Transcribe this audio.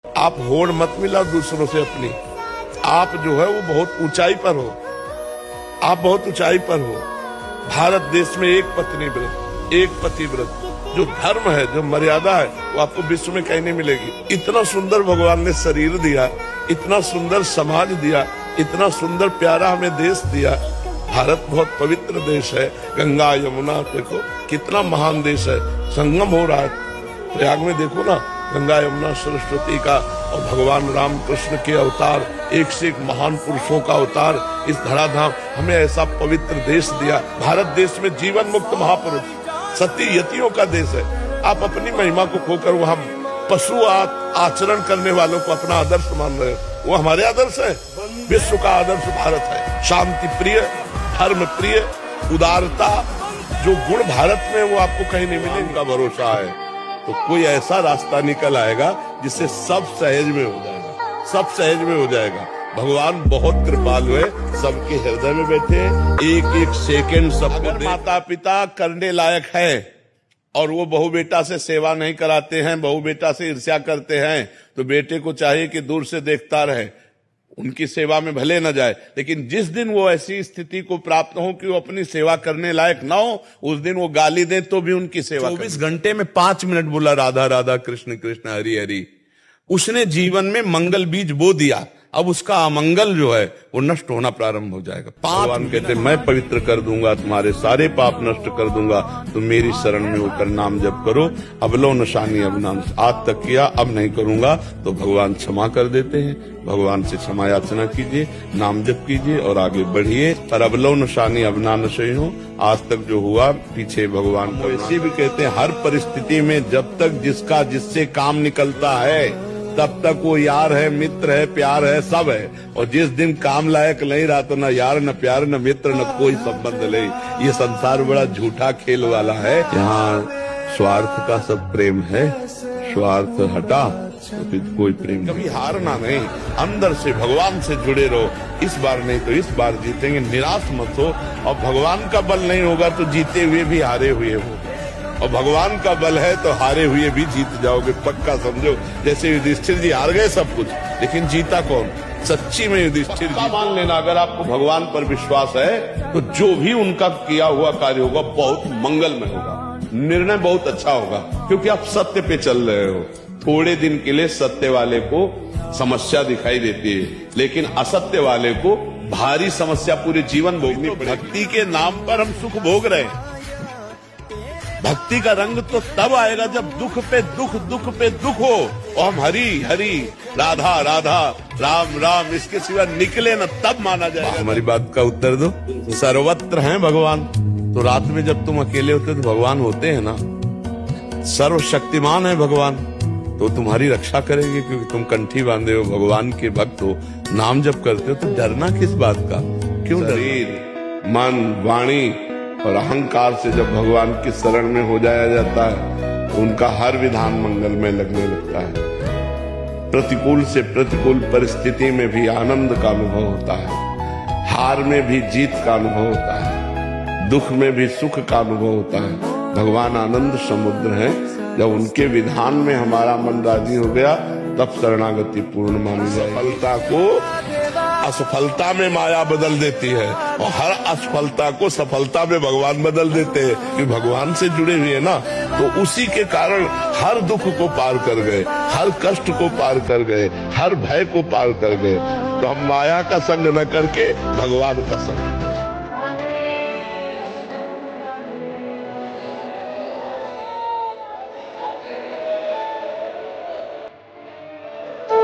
आप होड़ मत मिलाओ दूसरों से अपनी। आप जो है वो बहुत ऊंचाई पर हो, आप बहुत ऊंचाई पर हो। भारत देश में एक पत्नी व्रत, एक पति व्रत जो धर्म है, जो मर्यादा है, वो आपको विश्व में कहीं नहीं मिलेगी। इतना सुंदर भगवान ने शरीर दिया, इतना सुंदर समाज दिया, इतना सुंदर प्यारा हमें देश दिया। भारत बहुत पवित्र देश है। गंगा यमुना देखो कितना महान देश है, संगम हो रहा है प्रयाग में। देखो ना गंगा यमुना सरस्वती का, और भगवान राम कृष्ण के अवतार, एक से एक महान पुरुषों का अवतार। इस धराधाम हमें ऐसा पवित्र देश दिया। भारत देश में जीवन मुक्त महापुरुष सती यतियों का देश है। आप अपनी महिमा को खोकर वहां पशु आचरण करने वालों को अपना आदर्श मान रहे हो। वो हमारे आदर्श है। विश्व का आदर्श भारत है। शांति प्रिय, धर्म प्रिय, उदारता जो गुण भारत में वो आपको कहीं नहीं मिलेगा। उनका भरोसा है तो कोई ऐसा रास्ता निकल आएगा जिससे सब सहज में हो जाएगा, सब सहज में हो जाएगा। भगवान बहुत कृपालु है, सबके हृदय में बैठे, एक एक सेकंड सबको। माता पिता करने लायक है और वो बहू बेटा से सेवा नहीं कराते हैं, बहू बेटा से ईर्ष्या करते हैं, तो बेटे को चाहिए कि दूर से देखता रहे, उनकी सेवा में भले न जाए। लेकिन जिस दिन वो ऐसी स्थिति को प्राप्त हो कि वो अपनी सेवा करने लायक ना हो, उस दिन वो गाली दे तो भी उनकी सेवा। 24 घंटे में 5 मिनट बोला राधा राधा कृष्ण कृष्ण हरि हरि, उसने जीवन में मंगल बीज बो दिया। अब उसका अमंगल जो है वो नष्ट होना प्रारंभ हो जाएगा। भगवान कहते मैं पवित्र कर दूंगा, तुम्हारे सारे पाप नष्ट कर दूंगा, तुम मेरी शरण में होकर नाम जप करो। अबलो नशानी अब नाम, आज तक किया अब नहीं करूंगा, तो भगवान क्षमा कर देते हैं। भगवान से क्षमा याचना कीजिए, नाम जप कीजिए और आगे बढ़िए। पर अबलो नशानी अब ना नशे हो, आज तक जो हुआ पीछे भगवान को। ऐसे भी कहते हैं हर परिस्थिति में जब तक जिसका जिससे काम निकलता है तब तक वो यार है, मित्र है, प्यार है, सब है। और जिस दिन काम लायक नहीं रहा तो न यार, न प्यार, न मित्र, न कोई संबंध नहीं। ये संसार बड़ा झूठा खेल वाला है। यहाँ स्वार्थ का सब प्रेम है, स्वार्थ हटा तो फिर कोई प्रेम। कभी हारना नहीं, अंदर से भगवान से जुड़े रहो। इस बार नहीं तो इस बार जीतेंगे, निराश मत हो। और भगवान का बल नहीं होगा तो जीते हुए भी हारे हुए हो, और भगवान का बल है तो हारे हुए भी जीत जाओगे, पक्का समझो। जैसे युधिष्ठिर जी हार गए सब कुछ, लेकिन जीता कौन? सच्ची में युधिष्ठिर जी। मान लेना अगर आपको भगवान पर विश्वास है तो जो भी उनका किया हुआ कार्य होगा बहुत मंगलमय होगा, निर्णय बहुत अच्छा होगा, क्योंकि आप सत्य पे चल रहे हो। थोड़े दिन के लिए सत्य वाले को समस्या दिखाई देती है, लेकिन असत्य वाले को भारी समस्या पूरे जीवन भोगनी पड़ेगी। भक्ति के नाम पर हम सुख भोग रहे हैं। भक्ति का रंग तो तब आएगा जब दुख पे दुख, दुख पे दुख हो, और हम हरि हरि, राधा राधा, राम राम, इसके सिवा निकले न तब माना जाएगा। हमारी बात का उत्तर दो। सर्वत्र हैं भगवान, तो रात में जब तुम अकेले होते तो भगवान होते हैं ना। सर्वशक्तिमान है भगवान, तो तुम्हारी रक्षा करेंगे, क्योंकि तुम कंठी बांधे हो, भगवान के भक्त हो, नाम जप करते हो, तो डरना किस बात का? क्यों? शरीर, मन, वाणी और अहंकार से जब भगवान की शरण में हो जाया जाता है तो उनका हर विधान मंगलमय लगने लगता है। प्रतिकूल से प्रतिकूल परिस्थिति में भी आनंद का अनुभव होता है, हार में भी जीत का अनुभव होता है, दुख में भी सुख का अनुभव होता है। भगवान आनंद समुद्र है। जब उनके विधान में हमारा मन राजी हो गया तब शरणागति पूर्ण मानी जाए। सफलता को असफलता में माया बदल देती है, और हर असफलता को सफलता में भगवान बदल देते हैं, कि भगवान से जुड़े हुए हैं ना, तो उसी के कारण हर दुख को पार कर गए, हर कष्ट को पार कर गए, हर भय को पार कर गए। तो हम माया का संग न करके भगवान का संग